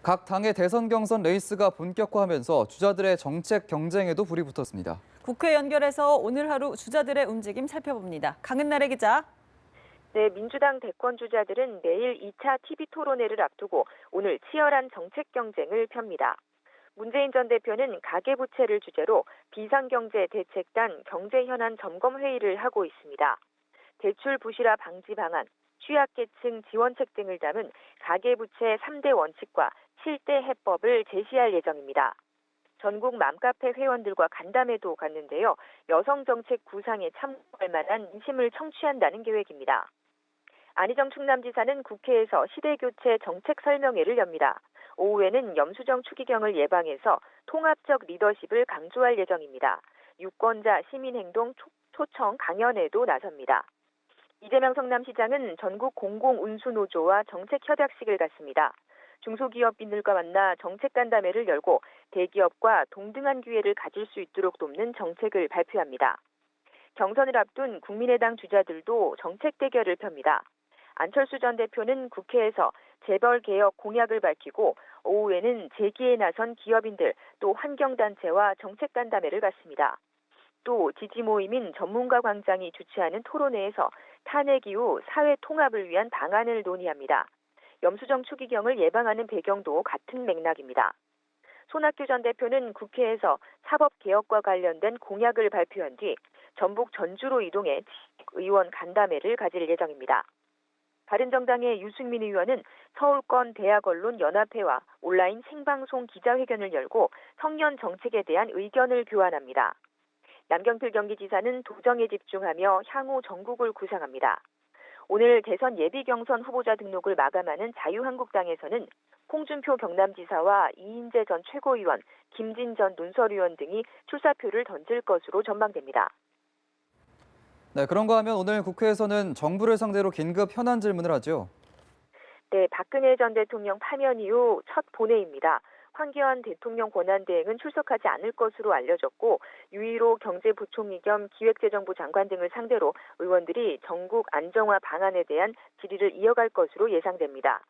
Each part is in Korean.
각 당의 대선 경선 레이스가 본격화하면서 주자들의 정책 경쟁에도 불이 붙었습니다. 국회 연결해서 오늘 하루 주자들의 움직임 살펴봅니다. 강은나래 기자. 네, 민주당 대권 주자들은 내일 2차 TV 토론회를 앞두고 오늘 치열한 정책 경쟁을 펴니다. 문재인 전 대표는 가계부채를 주제로 비상경제 대책단 경제현안 점검회의를 하고 있습니다. 대출 부실화 방지 방안, 취약계층 지원책 등을 담은 가계부채 3대 원칙과 7대 해법을 제시할 예정입니다. 전국 맘카페 회원들과 간담회도 갔는데요. 여성 정책 구상에 참고할 만한 민심을 청취한다는 계획입니다. 안희정 충남지사는 국회에서 시대교체 정책 설명회를 엽니다. 오후에는 염수정 추기경을 예방해서 통합적 리더십을 강조할 예정입니다. 유권자 시민행동 초청 강연에도 나섭니다. 이재명 성남시장은 전국 공공운수노조와 정책협약식을 갖습니다. 중소기업인들과 만나 정책 간담회를 열고 대기업과 동등한 기회를 가질 수 있도록 돕는 정책을 발표합니다. 경선을 앞둔 국민의당 주자들도 정책 대결을 펴니다. 안철수 전 대표는 국회에서 재벌 개혁 공약을 밝히고 오후에는 재기에 나선 기업인들 또 환경단체와 정책 간담회를 갖습니다. 또 지지 모임인 전문가 광장이 주최하는 토론회에서 탄핵 이후 사회 통합을 위한 방안을 논의합니다. 염수정 추기경을 예방하는 배경도 같은 맥락입니다. 손학규 전 대표는 국회에서 사법개혁과 관련된 공약을 발표한 뒤 전북 전주로 이동해 의원 간담회를 가질 예정입니다. 바른정당의 유승민 의원은 서울권 대학언론연합회와 온라인 생방송 기자회견을 열고 청년 정책에 대한 의견을 교환합니다. 남경필 경기지사는 도정에 집중하며 향후 전국을 구상합니다. 오늘 대선 예비경선 후보자 등록을 마감하는 자유한국당에서는 홍준표 경남지사와 이인재 전 최고위원, 김진 전 논설위원 등이 출사표를 던질 것으로 전망됩니다. 네, 그런가 하면 오늘 국회에서는 정부를 상대로 긴급 현안 질문을 하죠. 네, 박근혜 전 대통령 파면 이후 첫 본회의입니다. 황교안 대통령 권한대행은 출석하지 않을 것으로 알려졌고 유일호 경제부총리 겸 기획재정부 장관 등을 상대로 의원들이 전국 안정화 방안에 대한 질의를 이어갈 것으로 예상됩니다.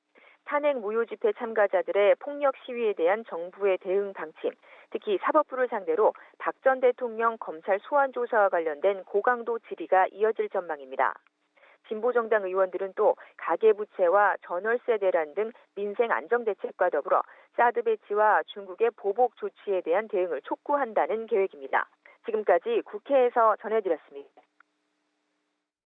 탄핵 무효 집회 참가자들의 폭력 시위에 대한 정부의 대응 방침, 특히 사법부를 상대로 박 전 대통령 검찰 소환 조사와 관련된 고강도 질의가 이어질 전망입니다. 진보정당 의원들은 또 가계부채와 전월세 대란 등 민생 안정대책과 더불어 사드 배치와 중국의 보복 조치에 대한 대응을 촉구한다는 계획입니다. 지금까지 국회에서 전해드렸습니다.